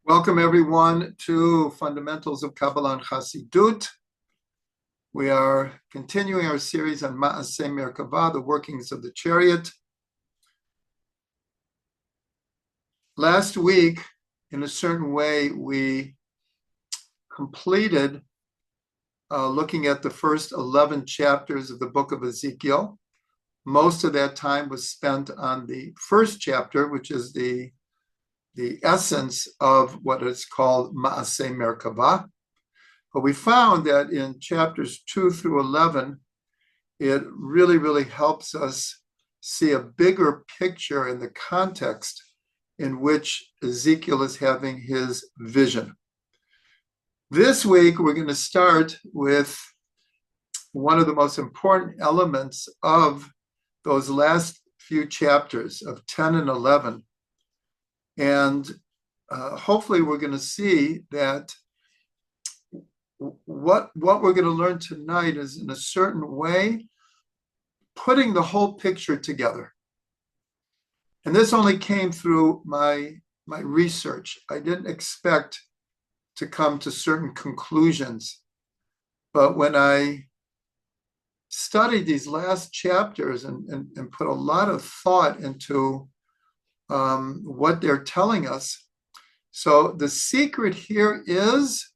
Welcome everyone to Fundamentals of Kabbalah and Chassidut. We are continuing our series on Ma'aseh Merkavah, the workings of the Chariot. Last week, in a certain way, we completed looking at the first 11 chapters of the book of Ezekiel. Most of that time was spent on the first chapter, which is the essence of what is called Ma'aseh Merkavah. But we found that in chapters 2 through 11, it really helps us see a bigger picture in the context in which Ezekiel is having his vision. This week, we're going to start with one of the most important elements of those last few chapters of 10 and 11. And hopefully we're going to see that what we're going to learn tonight is, in a certain way, putting the whole picture together. And this only came through my research. I didn't expect to come to certain conclusions. But when I studied these last chapters and put a lot of thought into what they're telling us. So the secret here is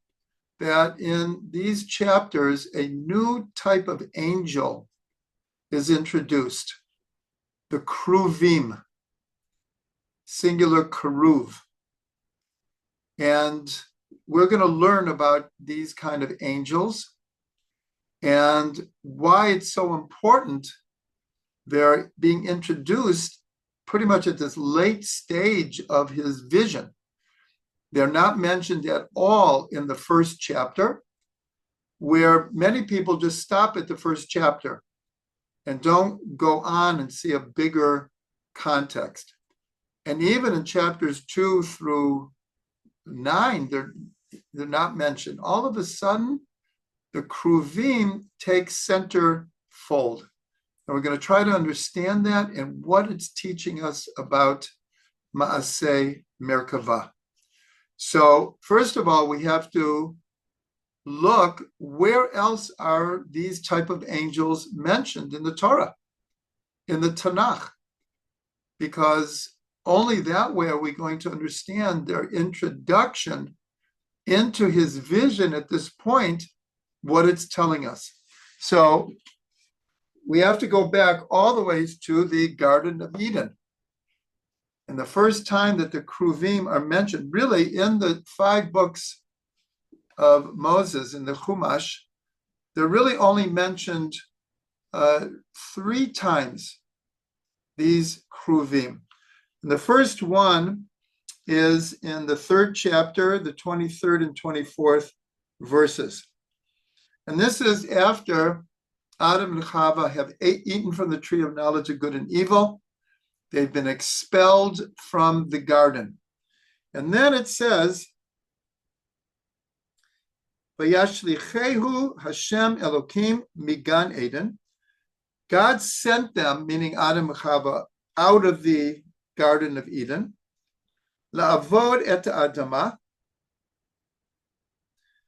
that in these chapters, a new type of angel is introduced, the keruvim, singular keruv. And we're going to learn about these kind of angels and why it's so important they're being introduced pretty much at this late stage of his vision. They're not mentioned at all in the first chapter, where many people just stop at the first chapter and don't go on and see a bigger context. And even in chapters 2 through 9, they're not mentioned. All of a sudden, the keruvim take center fold. And we're going to try to understand that and what it's teaching us about Ma'aseh Merkavah. So first of all, we have to look where else are these type of angels mentioned in the Torah, in the Tanakh, because only that way are we going to understand their introduction into his vision at this point, what it's telling us. So we have to go back all the ways to the Garden of Eden. And the first time that the keruvim are mentioned, really in the 5 books of Moses in the Chumash, they're really only mentioned 3 times, these keruvim. And the first one is in the 3rd chapter, the 23rd and 24th verses. And this is after Adam and Chava have eaten from the tree of knowledge of good and evil. They've been expelled from the garden. And then it says, Vayashlichehu Hashem Elokim migan Eden. God sent them, meaning Adam and Chava, out of the Garden of Eden, la'avod et adama,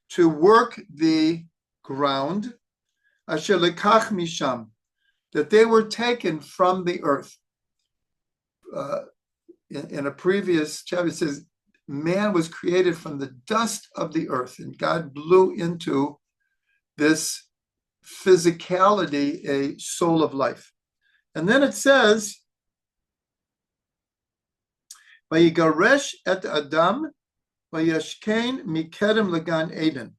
to work the ground, asher lekach misham, that they were taken from the earth. In a previous chapter, it says, man was created from the dust of the earth, and God blew into this physicality a soul of life. And then it says, Vayigaresh et Adam, vayashkein mikedem legan Eden.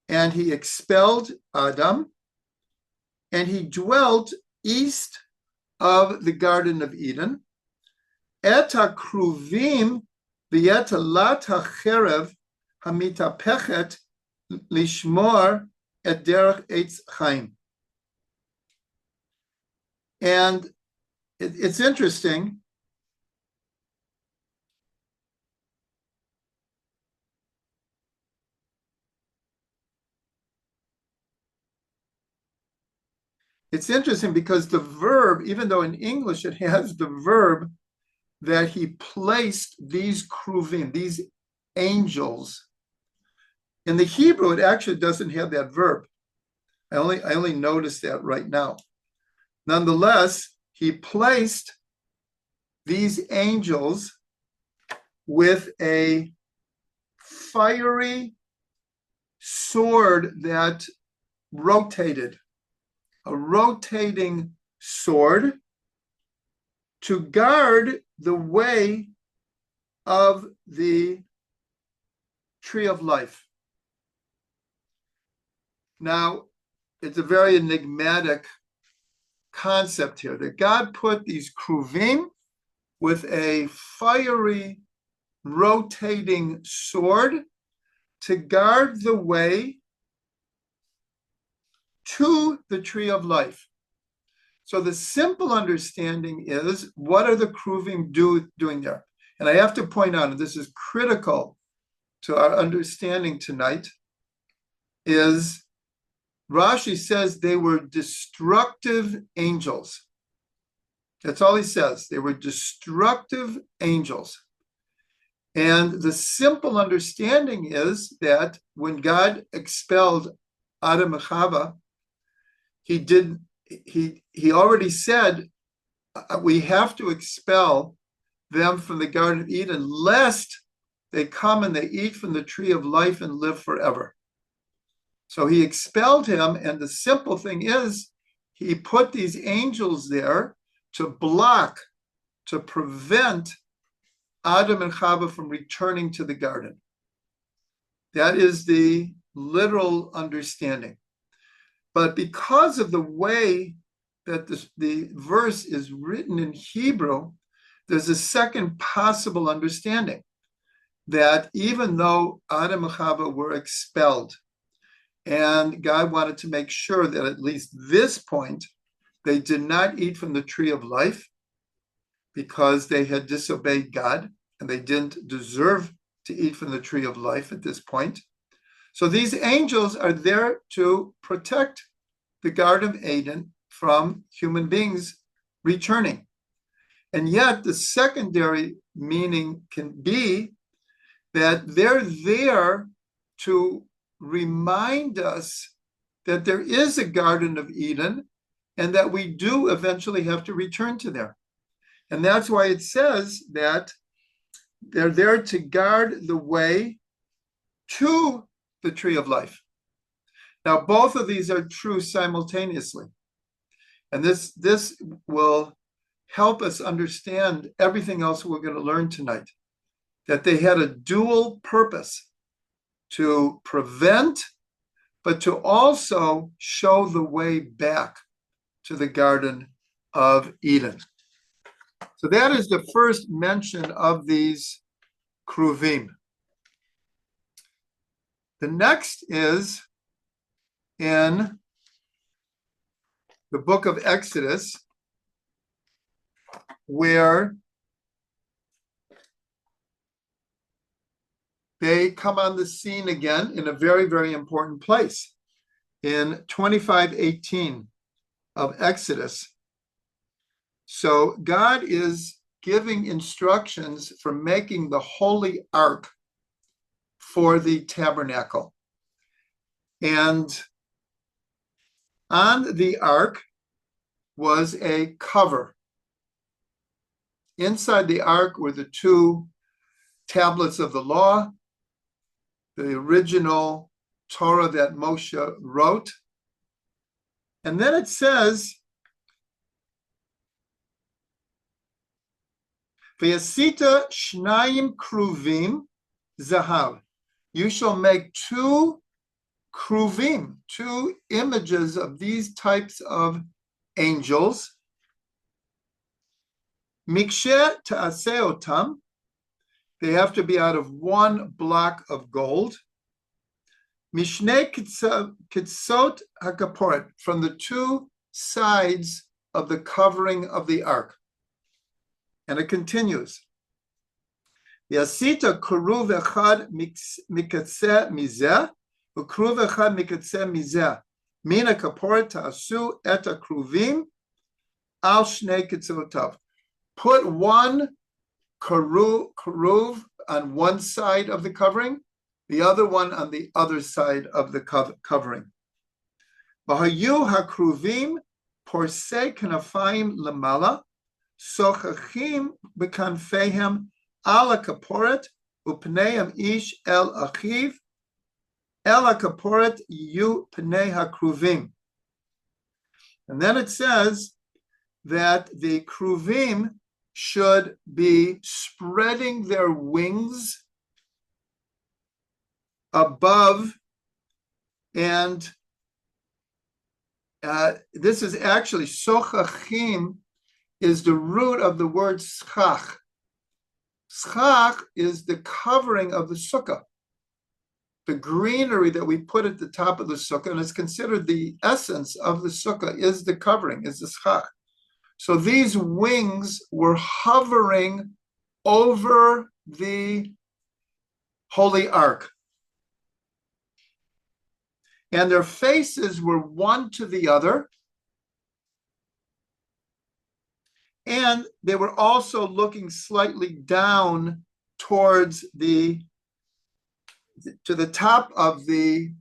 And he expelled Adam, and he dwelt east of the Garden of Eden. Et ha-keruvim v'et lat ha-cherev hamitapechet lishmor et derech eitz chaim. And it's interesting. It's interesting because the verb, even though in English it has the verb that he placed these keruvim, these angels. In the Hebrew, it actually doesn't have that verb. I only noticed that right now. Nonetheless, he placed these angels with a fiery sword that rotated, a rotating sword to guard the way of the tree of life. Now, it's a very enigmatic concept here that God put these keruvim with a fiery rotating sword to guard the way to the tree of life. So the simple understanding is, what are the keruvim doing there? And I have to point out, and this is critical to our understanding tonight, is Rashi says they were destructive angels. That's all he says. They were destructive angels. And the simple understanding is that when God expelled Adam and Chava, he already said, we have to expel them from the Garden of Eden, lest they come and they eat from the tree of life and live forever. So he expelled him, and the simple thing is, he put these angels there to block, to prevent Adam and Chava from returning to the garden. That is the literal understanding. But because of the way that the verse is written in Hebrew, there's a second possible understanding, that even though Adam and Chava were expelled, and God wanted to make sure that at least this point, they did not eat from the tree of life because they had disobeyed God and they didn't deserve to eat from the tree of life at this point. So these angels are there to protect the Garden of Eden from human beings returning. And yet the secondary meaning can be that they're there to remind us that there is a Garden of Eden and that we do eventually have to return to there. And that's why it says that they're there to guard the way to the tree of life. Now, both of these are true simultaneously. And this will help us understand everything else we're going to learn tonight, that they had a dual purpose: to prevent, but to also show the way back to the Garden of Eden. So that is the first mention of these keruvim. The next is in the book of Exodus, where they come on the scene again in a very, very important place. In 25:18 of Exodus, so God is giving instructions for making the holy ark for the tabernacle. And on the ark was a cover. Inside the ark were the two tablets of the law, the original Torah that Moshe wrote. And then it says, V'yasita shnayim keruvim zahav. You shall make two keruvim, two images of these types of angels. Mikshe ta'aseh otam. They have to be out of one block of gold. Mishnei kitzot hakaporet, from the two sides of the covering of the ark. And it continues. Yasita keruv echad mikatzeh mizeh, ukeruv echad mikatzeh mizeh. Mina kaporet ta'asu et keruvim al shnei kitzotav. Put one keruv on one side of the covering, the other one on the other side of the covering. V'hayu hakruvim porsei kanafayim lamala, sochachim b'kanfeihem ala kaporet upneihem ish el achiv el kaporet yu pnei hakruvim. And then it says that the keruvim should be spreading their wings above, and this is actually, sochachim is the root of the word schach. Schach is the covering of the sukkah, the greenery that we put at the top of the sukkah, and it's considered the essence of the sukkah is the covering, is the schach. So these wings were hovering over the Holy Ark. And their faces were one to the other. And they were also looking slightly down towards to the top of the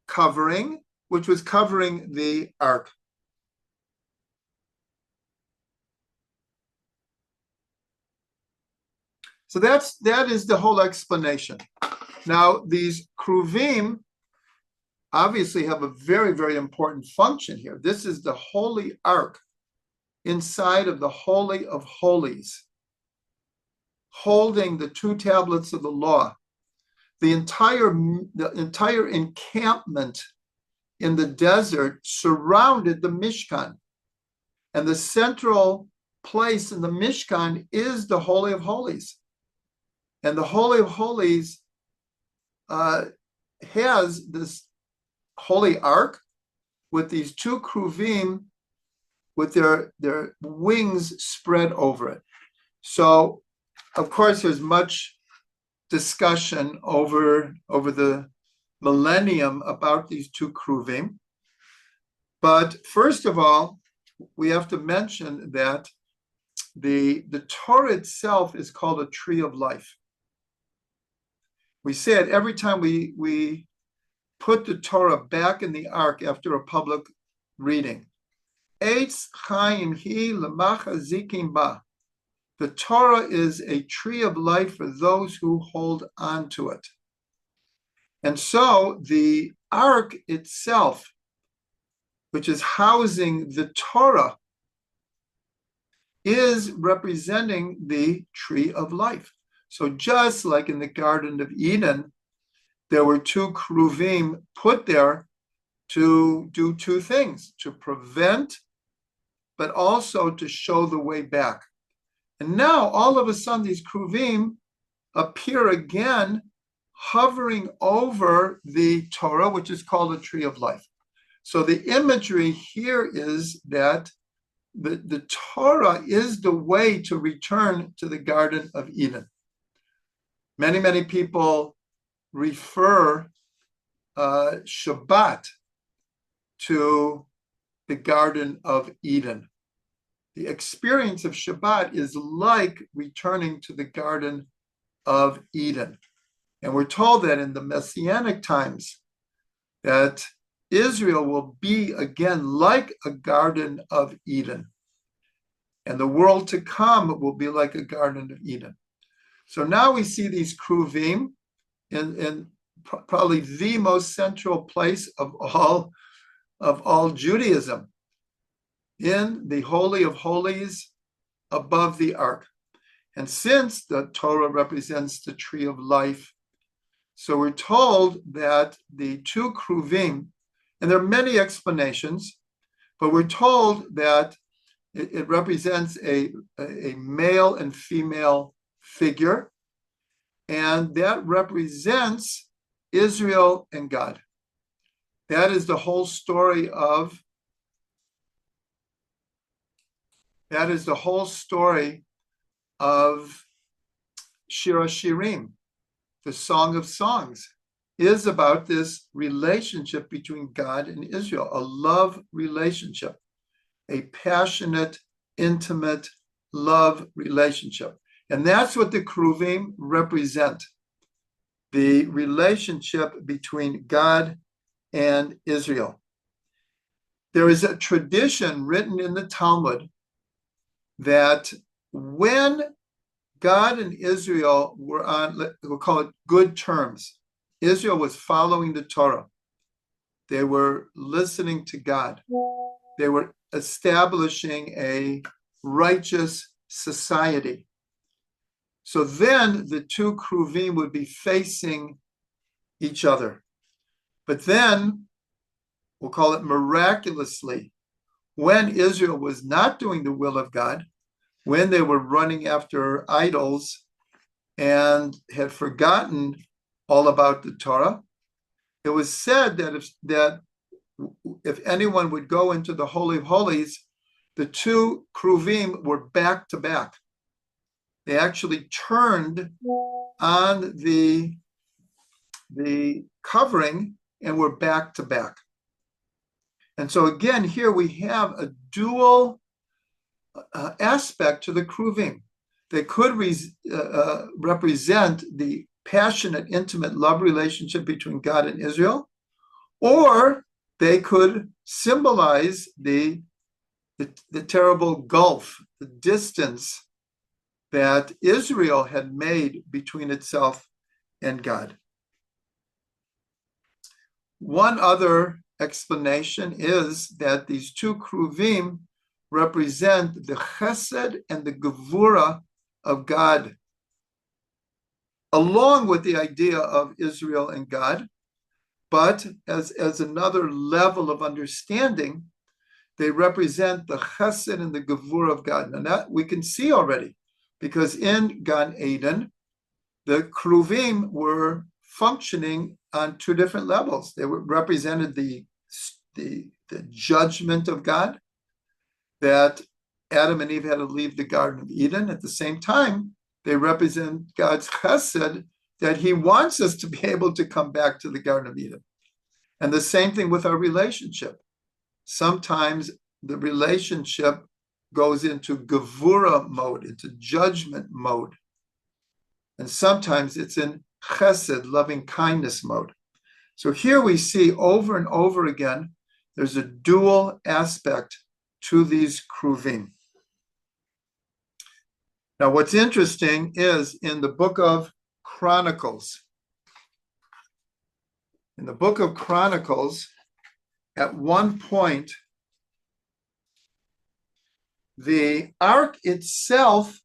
covering, which was covering the ark. So that is the whole explanation. Now, these keruvim obviously have a very, very important function here. This is the Holy Ark inside of the Holy of Holies, holding the two tablets of the law. The entire encampment in the desert surrounded the Mishkan. And the central place in the Mishkan is the Holy of Holies. And the Holy of Holies has this Holy Ark with these two keruvim with their wings spread over it. So, of course, there's much discussion over the millennium about these two keruvim. But first of all, we have to mention that the Torah itself is called a tree of life. We say it every time we put the Torah back in the ark after a public reading. Eitz chaim hi l'machazikim ba. The Torah is a tree of life for those who hold on to it. And so the ark itself, which is housing the Torah, is representing the tree of life. So just like in the Garden of Eden, there were two keruvim put there to do two things, to prevent, but also to show the way back. And now, all of a sudden, these keruvim appear again, hovering over the Torah, which is called a tree of life. So the imagery here is that the Torah is the way to return to the Garden of Eden. Many, many people refer Shabbat to the Garden of Eden. The experience of Shabbat is like returning to the Garden of Eden. And we're told that in the Messianic times, that Israel will be again like a Garden of Eden. And the world to come will be like a Garden of Eden. So now we see these keruvim in probably the most central place of all Judaism, in the Holy of Holies above the ark. And since the Torah represents the tree of life, so we're told that the two keruvim, and there are many explanations, but we're told that it represents a male and female figure, and that represents Israel and God. That is the whole story of Shir HaShirim, the Song of Songs, is about this relationship between God and Israel, a love relationship, a passionate, intimate love relationship. And that's what the keruvim represent, the relationship between God and Israel. There is a tradition written in the Talmud that when God and Israel were on, we'll call it good terms, Israel was following the Torah. They were listening to God. They were establishing a righteous society. So then the two keruvim would be facing each other. But then, we'll call it miraculously, when Israel was not doing the will of God, when they were running after idols and had forgotten all about the Torah, it was said that if anyone would go into the Holy of Holies, the two keruvim were back to back. They actually turned on the covering and were back to back. And so again, here we have a dual aspect to the keruvim. They could represent the passionate, intimate love relationship between God and Israel, or they could symbolize the terrible gulf, the distance that Israel had made between itself and God. One other explanation is that these two keruvim represent the chesed and the gevura of God, along with the idea of Israel and God, but as another level of understanding, they represent the chesed and the gevura of God. And that we can see already, because in Gan Eden, the keruvim were functioning on two different levels. They represented the judgment of God, that Adam and Eve had to leave the Garden of Eden. At the same time, they represent God's chesed, that he wants us to be able to come back to the Garden of Eden. And the same thing with our relationship. Sometimes the relationship goes into gevura mode, into judgment mode. And sometimes it's in chesed, loving kindness mode. So here we see over and over again, there's a dual aspect to these keruvim. Now, what's interesting is in the book of Chronicles. In the book of Chronicles, at one point, the ark itself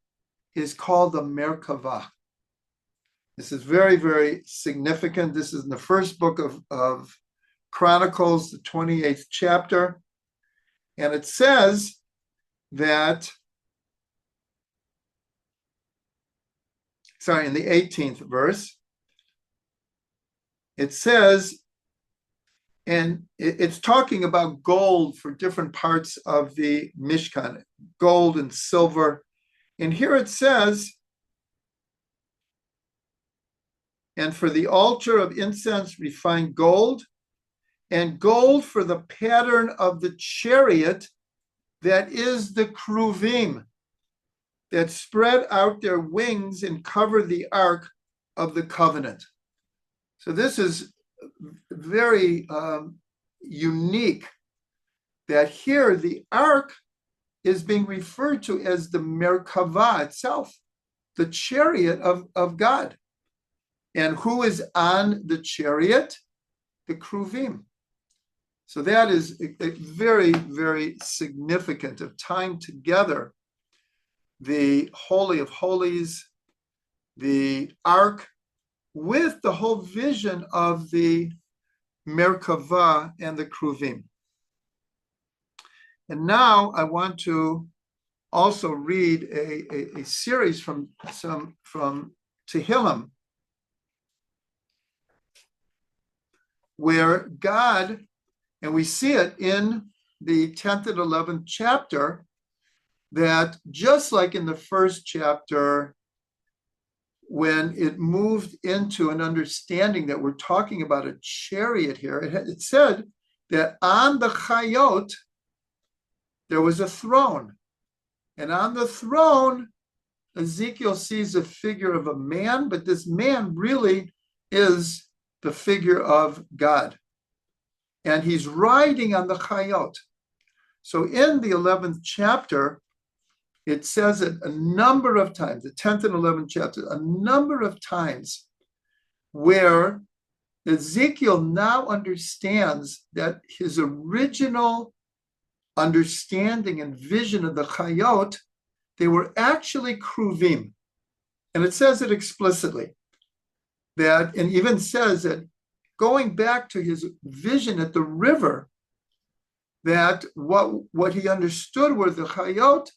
is called the Merkava. This is very, very significant. This is in the first book of Chronicles, the 28th chapter. And it says that, in the 18th verse, it says, and it's talking about gold for different parts of the Mishkan, gold and silver. And here it says, and for the altar of incense, refined gold, and gold for the pattern of the chariot, that is the keruvim, that spread out their wings and cover the ark of the covenant. So this is very unique, that here the ark is being referred to as the Merkava itself, the chariot of God. And who is on the chariot? The keruvim. So that is a very, very significant of tying together the Holy of Holies, the ark, with the whole vision of the Merkava and the keruvim. And now I want to also read a series from Tehillim, where God, and we see it in the 10th and 11th chapter, that just like in the first chapter, when it moved into an understanding that we're talking about a chariot here, it said that on the Chariot, there was a throne. And on the throne, Ezekiel sees a figure of a man, but this man really is the figure of God. And he's riding on the Chariot. So in the 11th chapter, it says it a number of times, the 10th and 11th chapter, a number of times where Ezekiel now understands that his original understanding and vision of the Chariot, they were actually keruvim. And it says it explicitly. That, and even says that going back to his vision at the river, that what he understood were the Chariot,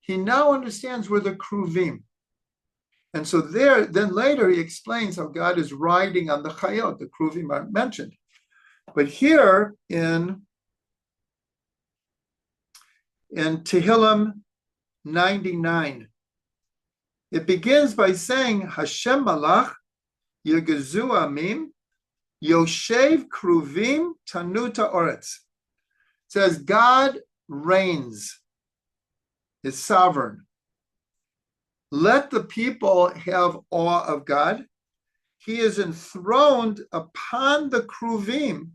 he now understands were the keruvim. And so then later he explains how God is riding on the Chariot. The keruvim aren't mentioned. But here in Tehillim 99, it begins by saying, Hashem Malach, Yegezu Amim, Yoshev Kruvim Tanuta Oretz. It says, God reigns, is sovereign. Let the people have awe of God. He is enthroned upon the Kruvim.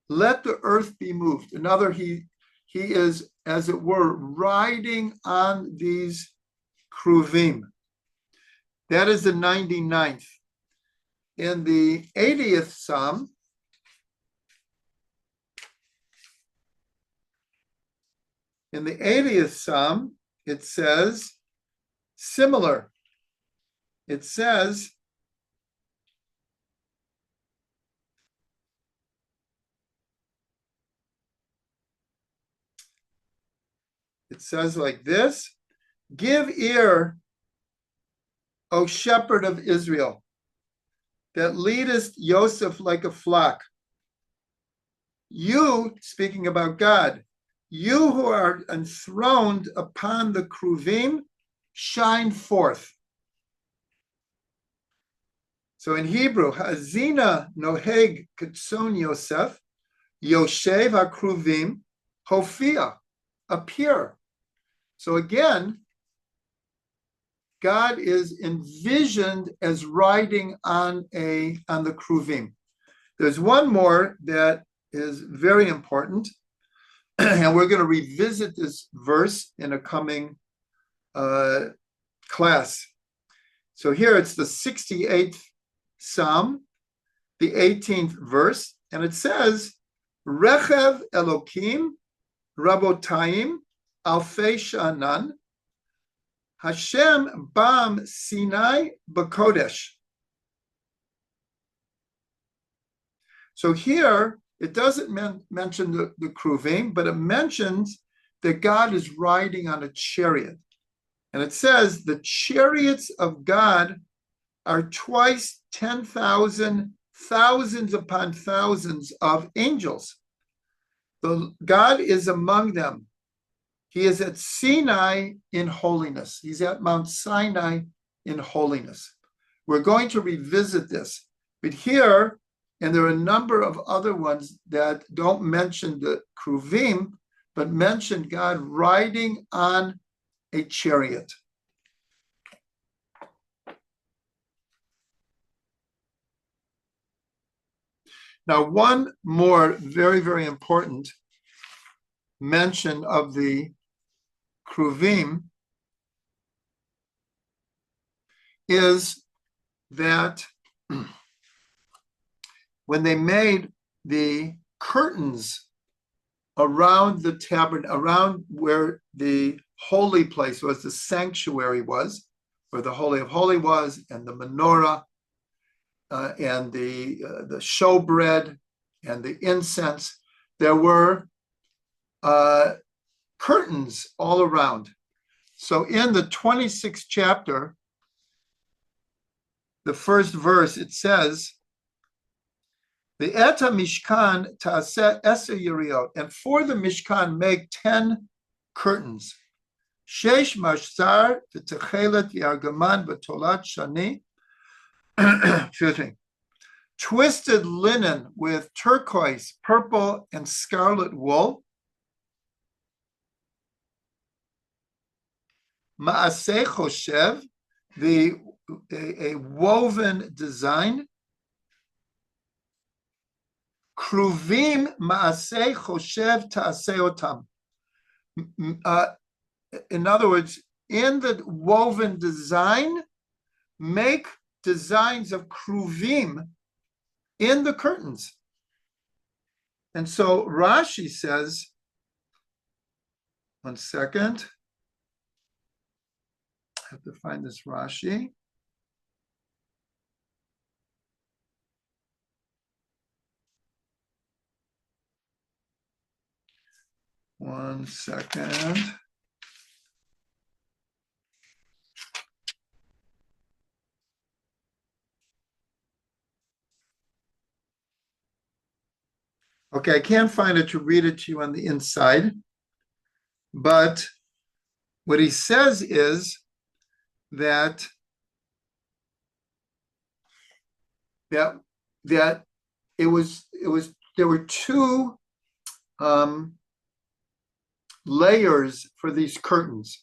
Let the earth be moved. Another, he is, as it were, riding on these Kruvim. That is the 99th. In the 80th Psalm, it says, similar. It says, like this, give ear, O shepherd of Israel, that leadest Yosef like a flock. You, speaking about God, you who are enthroned upon the keruvim, shine forth. So in Hebrew, Hazina noheg ketson Yosef, Yoshev hakruvim, hofia, appear. So again, God is envisioned as riding on the keruvim. There's one more that is very important, and we're going to revisit this verse in a coming class. So here it's the 68th Psalm, the 18th verse, and it says, Rechev Elokim Rabotayim Alfei Sha'anan Hashem Bam Sinai B'Kodesh. So here, it doesn't mention the keruvim, but it mentions that God is riding on a chariot. And it says the chariots of God are twice 10,000, thousands upon thousands of angels. God is among them. He is at Sinai in holiness. He's at Mount Sinai in holiness. We're going to revisit this. But here, and there are a number of other ones that don't mention the keruvim, but mention God riding on a chariot. Now, one more very, very important mention of the keruvim is that when they made the curtains around the tabernacle, around where the holy place was, the sanctuary was, where the Holy of Holies was, and the menorah, and the showbread, and the incense, there were curtains all around. So in the 26th chapter, the first verse, it says, the Eta Mishkan Ta'aseh Eser Yeriot, and for the Mishkan make 10 curtains. Shesh Mashzar V'Techelet V'Argaman V'Tolat Shani. Excuse me. Twisted linen with turquoise, purple, and scarlet wool. Ma'aseh Choshev, a woven design. Keruvim Ma'aseh Choshev Ta'aseh Otam. In other words, in the woven design, make designs of keruvim in the curtains. And so Rashi says, one second, I have to find this Rashi. One second. Okay, I can't find it to read it to you on the inside, but what he says is that it was there were two layers for these curtains,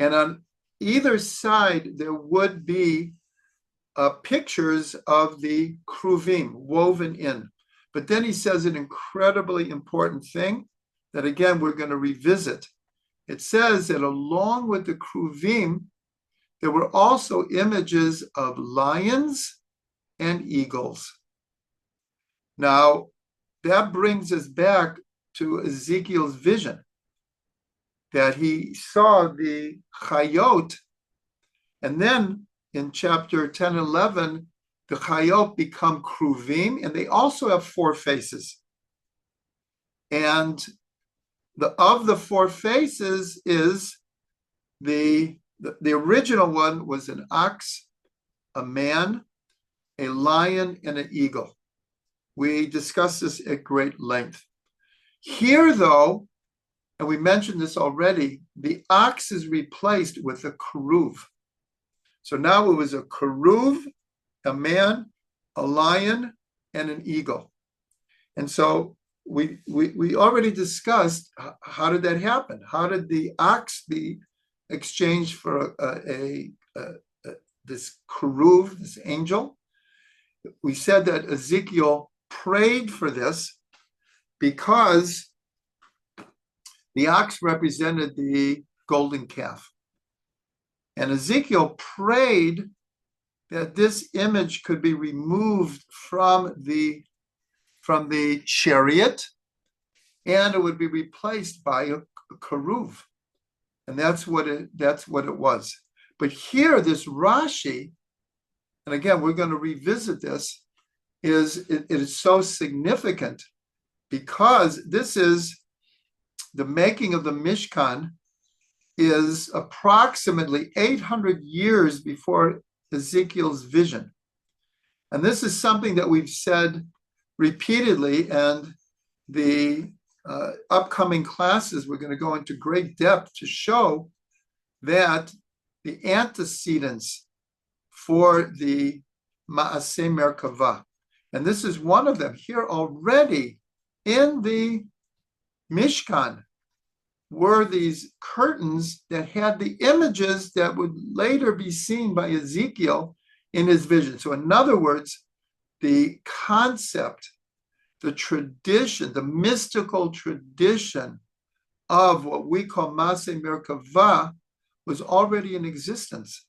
and on either side there would be pictures of the keruvim woven in. But then he says an incredibly important thing that, again, we're going to revisit. It says that along with the keruvim, there were also images of lions and eagles. Now, that brings us back to Ezekiel's vision, that he saw the Chariot, and then in chapter 10 and 11, the Chariot become keruvim, and they also have four faces. And of the four faces is the original one was an ox, a man, a lion, and an eagle. We discussed this at great length. Here, though, and we mentioned this already, the ox is replaced with a keruv. So now it was a keruv, a man, a lion, and an eagle. And so we already discussed how did that happen? How did the ox be exchanged for this keruv, this angel? We said that Ezekiel prayed for this because the ox represented the golden calf. And Ezekiel prayed that this image could be removed from the chariot, and it would be replaced by a keruv. And that's what it was. But here, this Rashi, and again, we're going to revisit this, it is so significant because this is the making of the Mishkan is approximately 800 years before Ezekiel's vision. And this is something that we've said repeatedly, and the upcoming classes, we're going to go into great depth to show that the antecedents for the Ma'aseh Merkavah, and this is one of them here already in the Mishkan, were these curtains that had the images that would later be seen by Ezekiel in his vision. So in other words, the concept, the tradition, the mystical tradition of what we call Ma'aseh Merkavah was already in existence,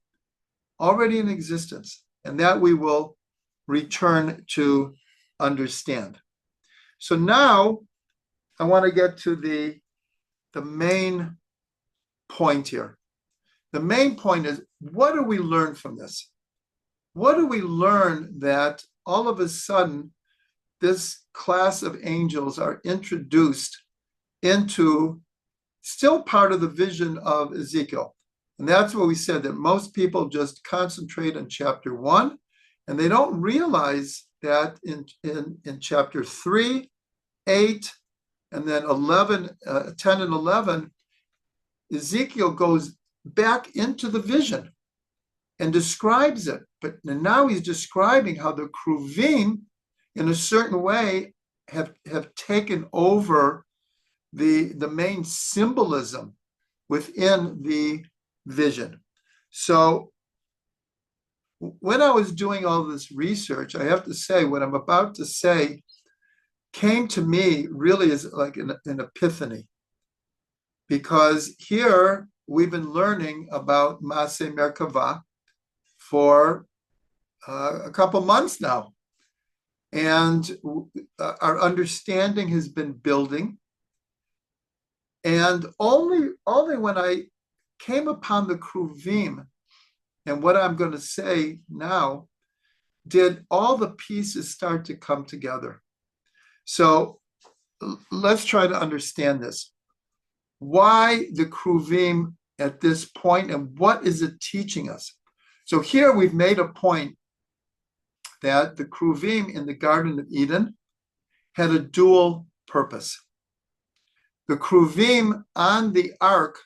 and that we will return to understand. So now I want to get to the main point here. The main point is, what do we learn from this? What do we learn that all of a sudden this class of angels are introduced into still part of the vision of Ezekiel? And that's what we said, that most people just concentrate on chapter 1, and they don't realize that in chapter 3, 8, and then 10 and 11, Ezekiel goes back into the vision and describes it. But now he's describing how the keruvim, in a certain way, have taken over the main symbolism within the vision. So when I was doing all this research, I have to say what I'm about to say came to me really as like an epiphany, because here we've been learning about Ma'aseh Merkavah for a couple months now, and our understanding has been building. And only when I came upon the keruvim and what I'm going to say now, did all the pieces start to come together. So let's try to understand this. Why the keruvim at this point, and what is it teaching us? So here we've made a point that the keruvim in the Garden of Eden had a dual purpose. The keruvim on the ark,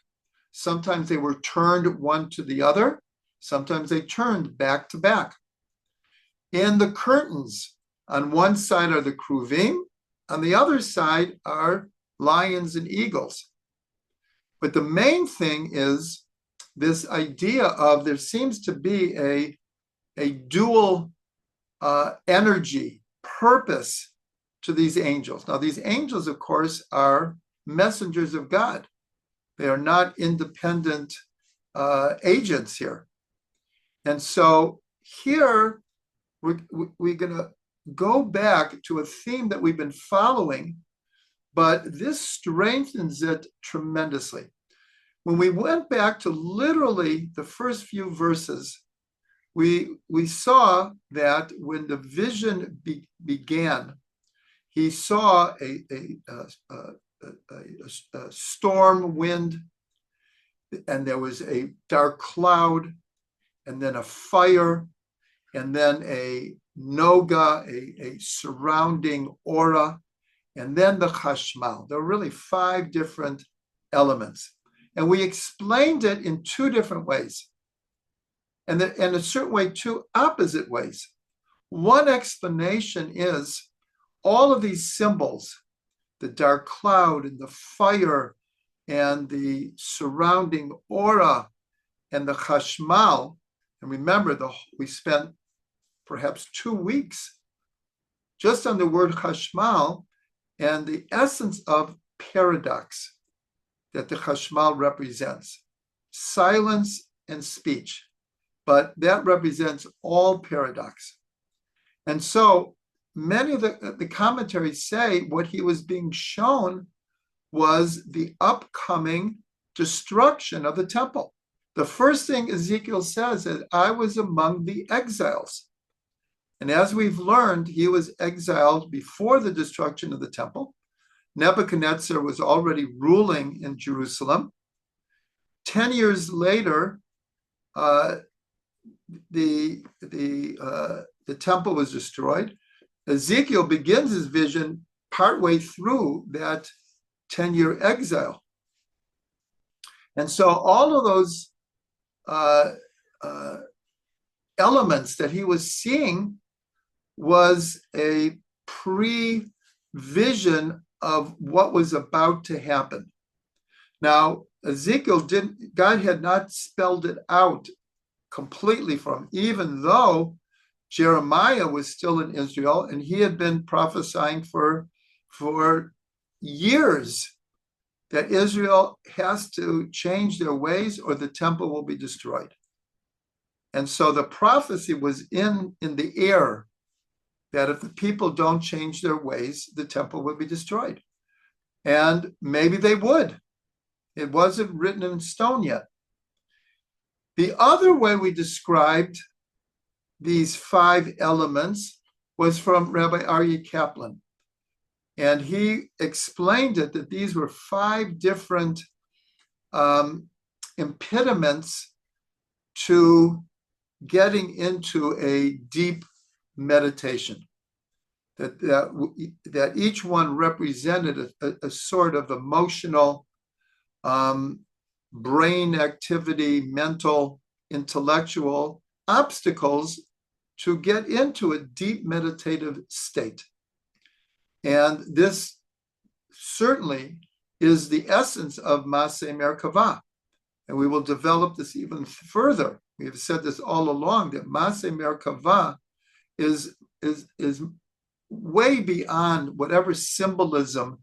sometimes they were turned one to the other, sometimes they turned back to back. In the curtains, on one side are the keruvim, on the other side are lions and eagles. But the main thing is this idea of there seems to be a dual energy, purpose to these angels. Now, these angels, of course, are messengers of God. They are not independent agents here. And so here, we're going to go back to a theme that we've been following, but this strengthens it tremendously. When we went back to literally the first few verses, we saw that when the vision began, he saw a storm wind, and there was a dark cloud, and then a fire, and then a noga, a surrounding aura, and then the chashmal. There were really 5 different elements. And we explained it in 2 different ways. And in a certain way, 2 opposite ways. One explanation is all of these symbols, the dark cloud and the fire and the surrounding aura and the chashmal. And remember, we spent perhaps 2 weeks just on the word chashmal and the essence of paradox that the chashmal represents, silence and speech, but that represents all paradox. And so many of the commentaries say what he was being shown was the upcoming destruction of the temple. The first thing Ezekiel says is, I was among the exiles. And as we've learned, he was exiled before the destruction of the temple. Nebuchadnezzar was already ruling in Jerusalem. 10 years later, the temple was destroyed. Ezekiel begins his vision partway through that 10-year exile. And so all of those elements that he was seeing was a pre-vision of what was about to happen. Now, God had not spelled it out completely for him, even though Jeremiah was still in Israel and he had been prophesying for years that Israel has to change their ways or the temple will be destroyed. And so the prophecy was in the air that if the people don't change their ways, the temple would be destroyed. And maybe they would. It wasn't written in stone yet. The other way we described these 5 elements was from Rabbi Aryeh Kaplan. And he explained it that these were 5 different impediments to getting into a deep meditation. That each one represented a sort of emotional brain activity, mental, intellectual obstacles to get into a deep meditative state. And this certainly is the essence of Ma'aseh Merkavah. And we will develop this even further. We have said this all along, that Ma'aseh Merkavah is way beyond whatever symbolism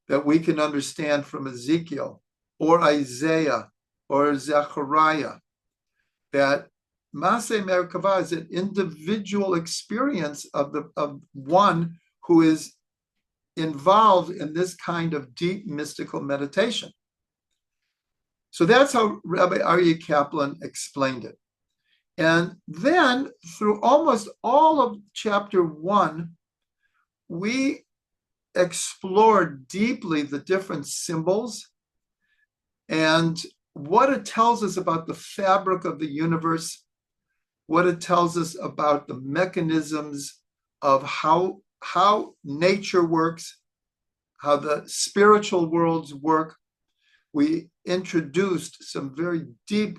that we can understand from Ezekiel or Isaiah or Zechariah. That Ma'aseh Merkavah is an individual experience of one who is involved in this kind of deep mystical meditation. So that's how Rabbi Aryeh Kaplan explained it. And then through almost all of chapter 1, we explored deeply the different symbols and what it tells us about the fabric of the universe, what it tells us about the mechanisms of how nature works, how the spiritual worlds work. We introduced some very deep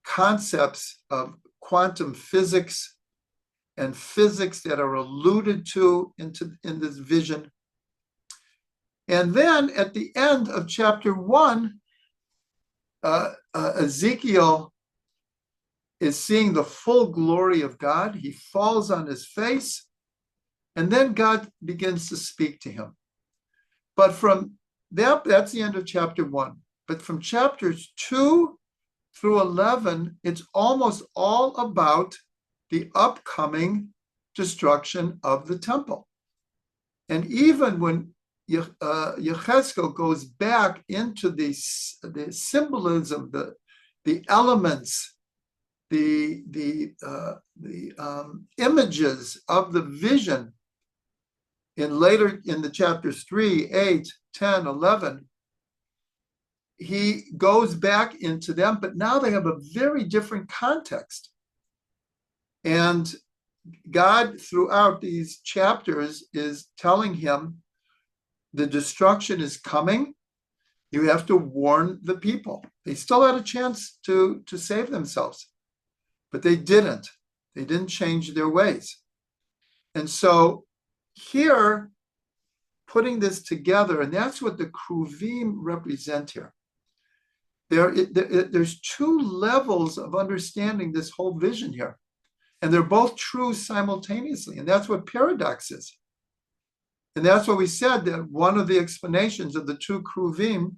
concepts of quantum physics and physics that are alluded to in this vision. And then at the end of chapter 1, Ezekiel is seeing the full glory of God. He falls on his face, and then God begins to speak to him. But from that's the end of chapter 1. But from chapters 2 through 11, it's almost all about the upcoming destruction of the temple. And even when Yechezkel goes back into the symbolism, the elements, the images of the vision in the chapters 3, 8, 10, 11, he goes back into them, but now they have a very different context. And God, throughout these chapters, is telling him the destruction is coming. You have to warn the people. They still had a chance to save themselves, but they didn't. They didn't change their ways. And so here, putting this together, and that's what the keruvim represent here. There's two levels of understanding this whole vision here, and they're both true simultaneously, and that's what paradox is. And that's what we said, that one of the explanations of the two keruvim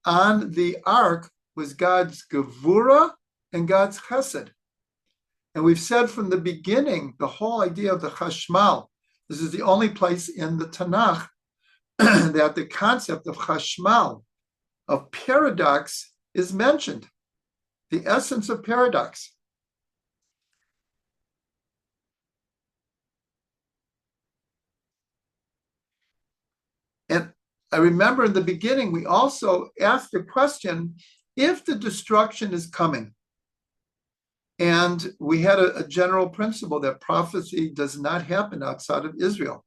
on the ark was God's gevura and God's chesed. And we've said from the beginning, the whole idea of the chashmal, this is the only place in the Tanakh that the concept of chashmal, of paradox, is mentioned, the essence of paradox. And I remember in the beginning, we also asked the question, if the destruction is coming, and we had a general principle that prophecy does not happen outside of Israel.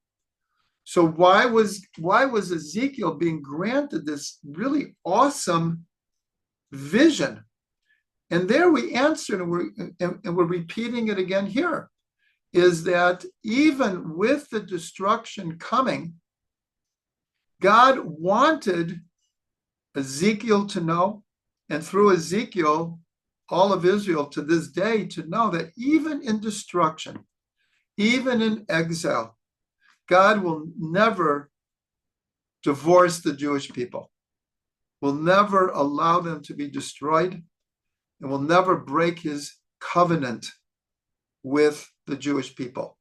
So why was Ezekiel being granted this really awesome vision? And there we answered, and we're repeating it again here, is that even with the destruction coming, God wanted Ezekiel to know, and through Ezekiel, all of Israel to this day, to know that even in destruction, even in exile, God will never divorce the Jewish people, will never allow them to be destroyed, and will never break his covenant with the Jewish people.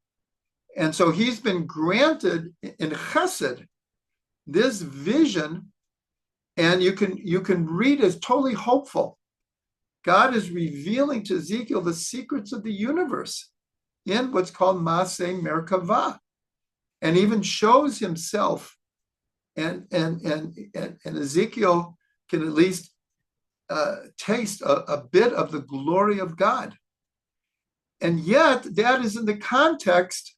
And so he's been granted in chesed this vision, and you can read as totally hopeful. God is revealing to Ezekiel the secrets of the universe in what's called Ma'aseh Merkavah, and even shows himself, and Ezekiel can at least taste a bit of the glory of God. And yet that is in the context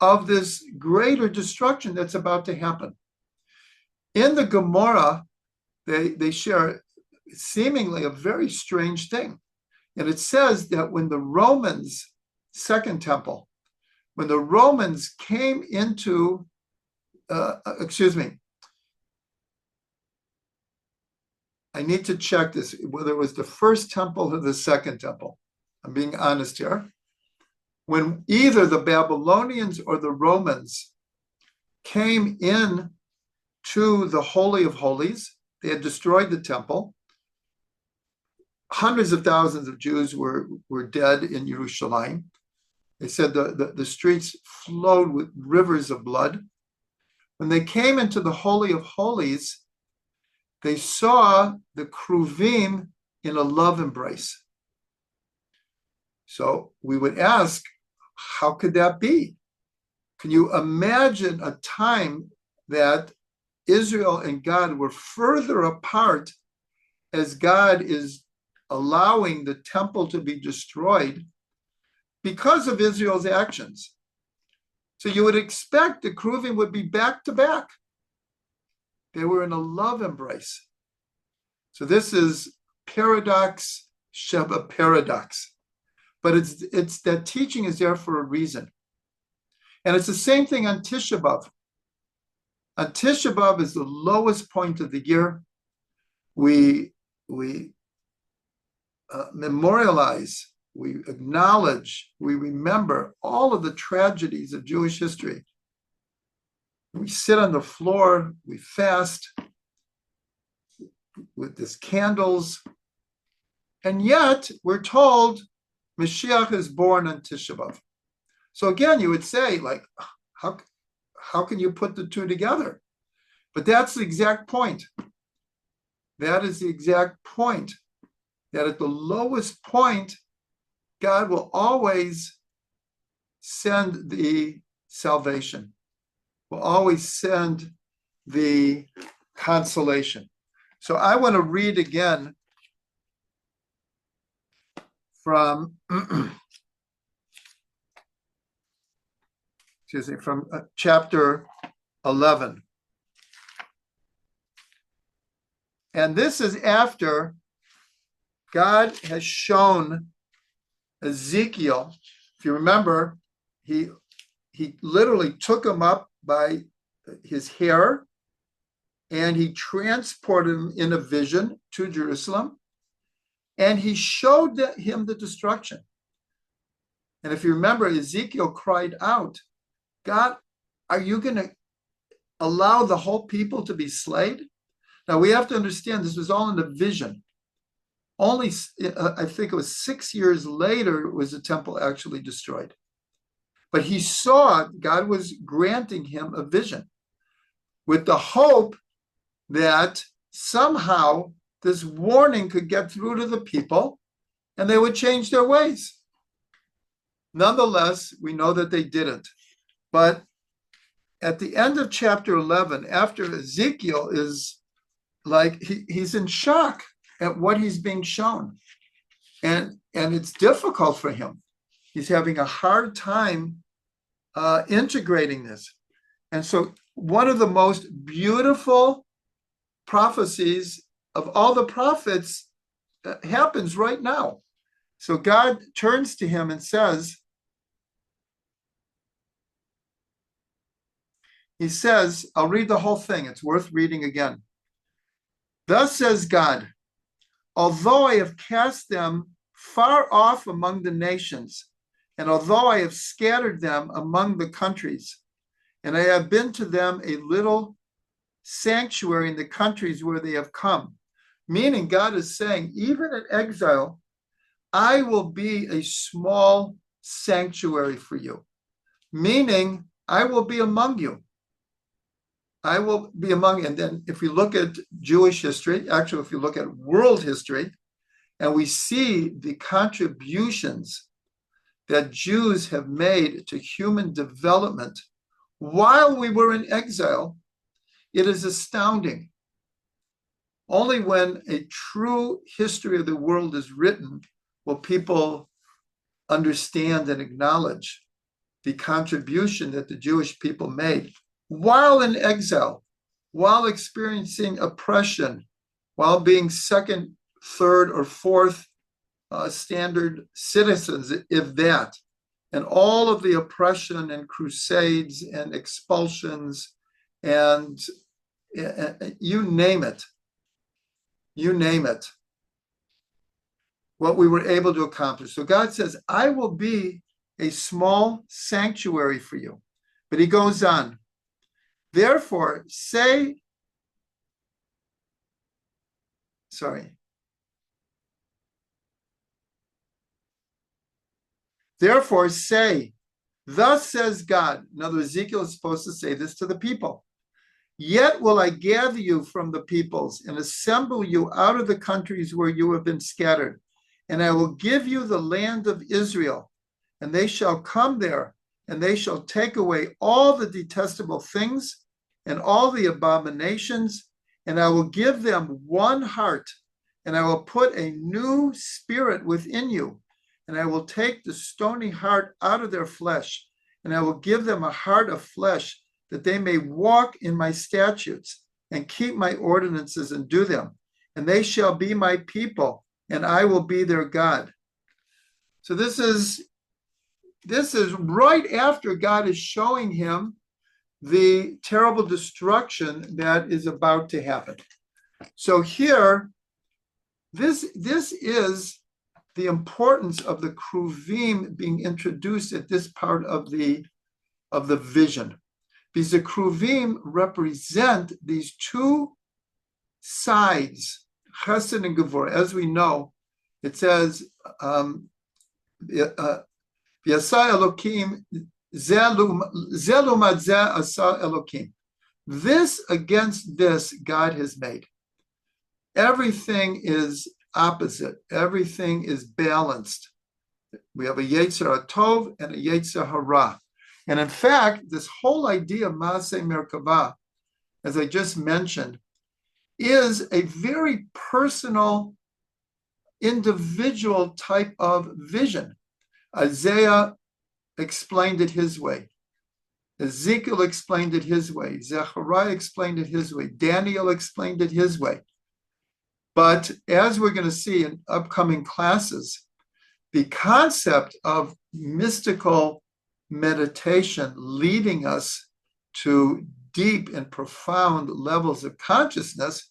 of this greater destruction that's about to happen. In the Gemara, they share seemingly a very strange thing. And it says that when the Romans, Second Temple, when the Romans came into, I need to check this, whether it was the first temple or the second temple. I'm being honest here. When either the Babylonians or the Romans came in to the Holy of Holies, they had destroyed the temple. Hundreds of thousands of Jews were dead in Jerusalem. They said the streets flowed with rivers of blood. When they came into the Holy of Holies, they saw the keruvim in a love embrace. So we would ask, how could that be? Can you imagine a time that Israel and God were further apart as God is allowing the temple to be destroyed because of Israel's actions? So you would expect the keruvim would be back to back. They were in a love embrace. So this is paradox, Sheba paradox. But it's that teaching is there for a reason. And it's the same thing on Tisha B'Av. On Tisha B'Av is the lowest point of the year. We memorialize, we acknowledge, we remember all of the tragedies of Jewish history. We sit on the floor, we fast with these candles, and yet we're told Mashiach is born on Tisha B'Av. So again, you would say, like, how can you put the two together? But that's the exact point. That is the exact point. That at the lowest point, God will always send the salvation, will always send the consolation. So I want to read again from from chapter 11. And this is after God has shown Ezekiel. If you remember, he literally took him up by his hair and he transported him in a vision to Jerusalem, and he showed him the destruction. And if you remember, Ezekiel cried out, God, are you going to allow the whole people to be slain? Now we have to understand this was all in a vision. Only, I think it was 6 years later was the temple actually destroyed. But he saw God was granting him a vision with the hope that somehow this warning could get through to the people and they would change their ways. Nonetheless, we know that they didn't. But at the end of chapter 11, after Ezekiel is like, he's in shock at what he's being shown. And it's difficult for him. He's having a hard time integrating this. And so one of the most beautiful prophecies of all the prophets happens right now. So God turns to him and says, he says, I'll read the whole thing. It's worth reading again. Thus says God, although I have cast them far off among the nations, and although I have scattered them among the countries, and I have been to them a little sanctuary in the countries where they have come, meaning God is saying, even in exile, I will be a small sanctuary for you, meaning I will be among you. I will be among you. And then if we look at Jewish history, actually, if you look at world history, and we see the contributions that Jews have made to human development while we were in exile, it is astounding. Only when a true history of the world is written will people understand and acknowledge the contribution that the Jewish people made while in exile, while experiencing oppression, while being second, third, or fourth standard citizens, if that, and all of the oppression and crusades and expulsions and you name it. you name it, what we were able to accomplish. So God says, I will be a small sanctuary for you. But he goes on, therefore say, therefore say, thus says God. In other words, Ezekiel is supposed to say this to the people. Yet will I gather you from the peoples and assemble you out of the countries where you have been scattered. And I will give you the land of Israel, and they shall come there, and they shall take away all the detestable things and all the abominations, and I will give them one heart, and I will put a new spirit within you, and I will take the stony heart out of their flesh, and I will give them a heart of flesh, that they may walk in my statutes and keep my ordinances and do them. And they shall be my people, and I will be their God. So this is right after God is showing him the terrible destruction that is about to happen. So here, this is the importance of the keruvim being introduced at this part of the vision. Because the keruvim represent these two sides, chesed and gevurah. As we know, it says, Yasa Elokim, Zelumad Zeh Asa Elokim. This against this God has made. Everything is opposite. Everything is balanced. We have a Yetzer HaTov and a Yetzer Hara. And in fact, this whole idea of Ma'aseh Merkavah, as I just mentioned, is a very personal, individual type of vision. Isaiah explained it his way. Ezekiel explained it his way. Zechariah explained it his way. Daniel explained it his way. But as we're going to see in upcoming classes, the concept of mystical meditation leading us to deep and profound levels of consciousness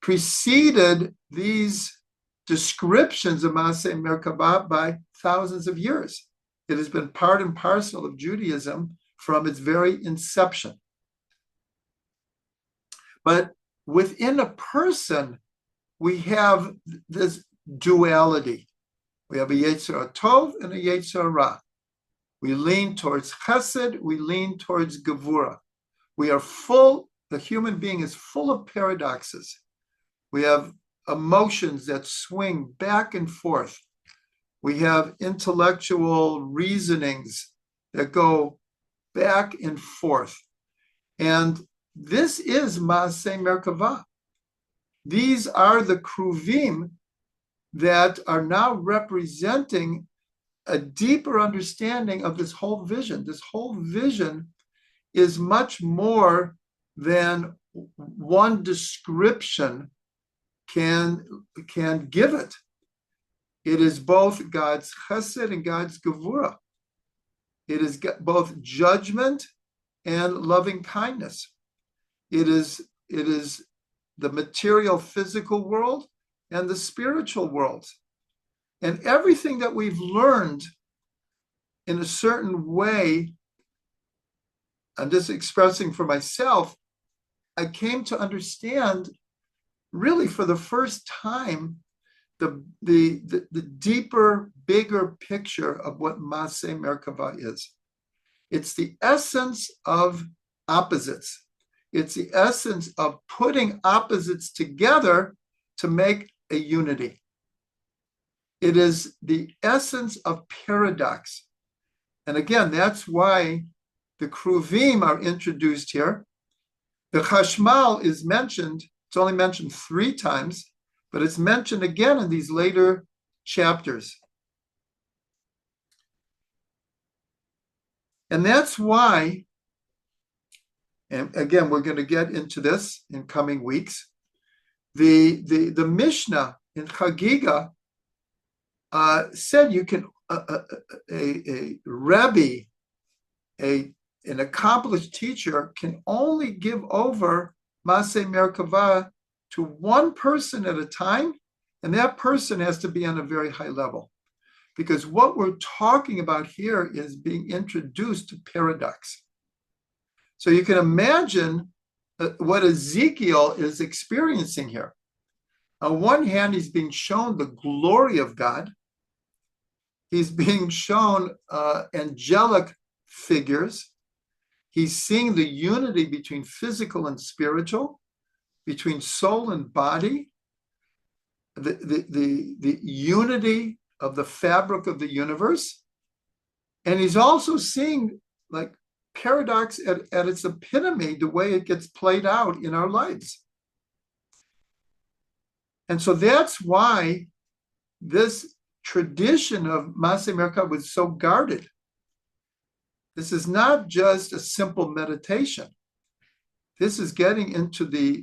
preceded these descriptions of Ma'aseh Merkavah by thousands of years. It has been part and parcel of Judaism from its very inception. But within a person, we have this duality. We have a Yetzer HaTov and a Yetzer Hara. We lean towards chesed, we lean towards gevurah. We are full, the human being is full of paradoxes. We have emotions that swing back and forth. We have intellectual reasonings that go back and forth. And this is Ma'aseh Merkavah. These are the keruvim that are now representing a deeper understanding of this whole vision. This whole vision is much more than one description can give it. It is both God's chesed and God's gevurah. It is both judgment and loving kindness. It is the material physical world and the spiritual world. And everything that we've learned in a certain way, I'm just expressing for myself, I came to understand really for the first time the deeper, bigger picture of what Ma'aseh Merkavah is. It's the essence of opposites. It's the essence of putting opposites together to make a unity. It is the essence of paradox. And again, that's why the keruvim are introduced here. The chashmal is mentioned, it's only mentioned 3 times, but it's mentioned again in these later chapters. And that's why, and again, we're going to get into this in coming weeks, the Mishnah in Chagiga said you can, a Rebbe, an accomplished teacher, can only give over Ma'aseh Merkavah to one person at a time, and that person has to be on a very high level. Because what we're talking about here is being introduced to paradox. So you can imagine what Ezekiel is experiencing here. On one hand, he's being shown the glory of God. He's being shown angelic figures. He's seeing the unity between physical and spiritual, between soul and body, the unity of the fabric of the universe. And he's also seeing like paradox at its epitome, the way it gets played out in our lives. And so that's why this tradition of Ma'aseh Merkavah was so guarded. This is not just a simple meditation. This is getting into the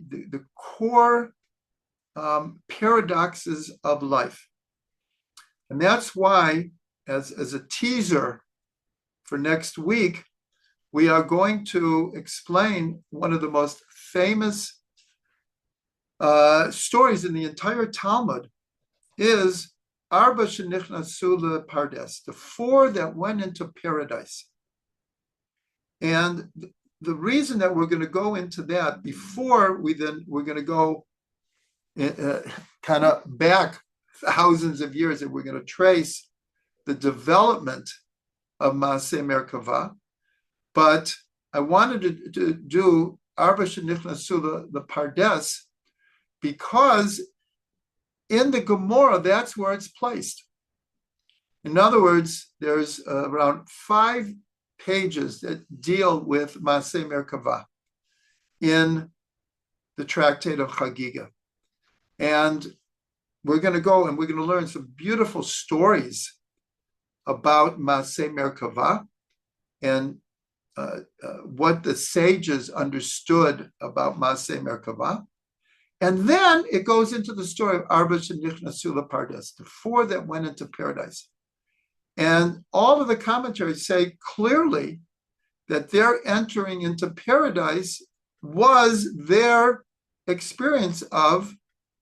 core paradoxes of life. And that's why, as a teaser for next week, we are going to explain one of the most famous stories in the entire Talmud is Arba Shenichnasu lePardes, the four that went into paradise. And the reason that we're going to go into that before we're going to go kind of back thousands of years, and we're going to trace the development of Ma'aseh Merkavah. But I wanted to do Arba Shenichnasu lePardes because in the Gemara, that's where it's placed. In other words, there's around 5 pages that deal with Ma'aseh Merkavah in the tractate of Chagiga. And we're going to go and we're going to learn some beautiful stories about Ma'aseh Merkavah and what the sages understood about Ma'aseh Merkavah. And then it goes into the story of Arba Shenichnasu lePardes, the 4 that went into paradise. And all of the commentaries say clearly that their entering into paradise was their experience of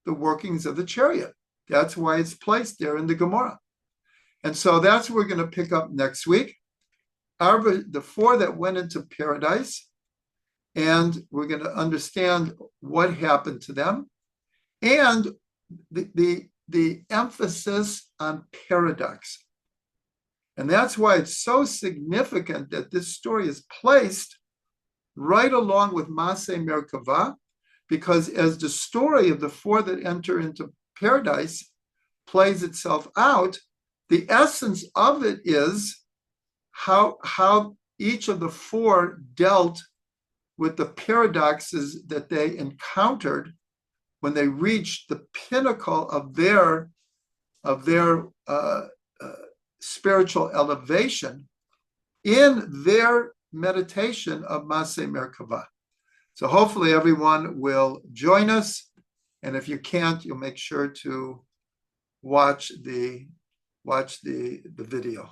the workings of the chariot. That's why it's placed there in the Gemara. And so that's what we're going to pick up next week. The 4 that went into paradise, and we're going to understand what happened to them, and the emphasis on paradox. And that's why it's so significant that this story is placed right along with Ma'aseh Merkavah, because as the story of the 4 that enter into paradise plays itself out, the essence of it is how each of the 4 dealt with the paradoxes that they encountered when they reached the pinnacle of their spiritual elevation in their meditation of Ma'aseh Merkavah. So hopefully everyone will join us, and if you can't, you'll make sure to watch the video.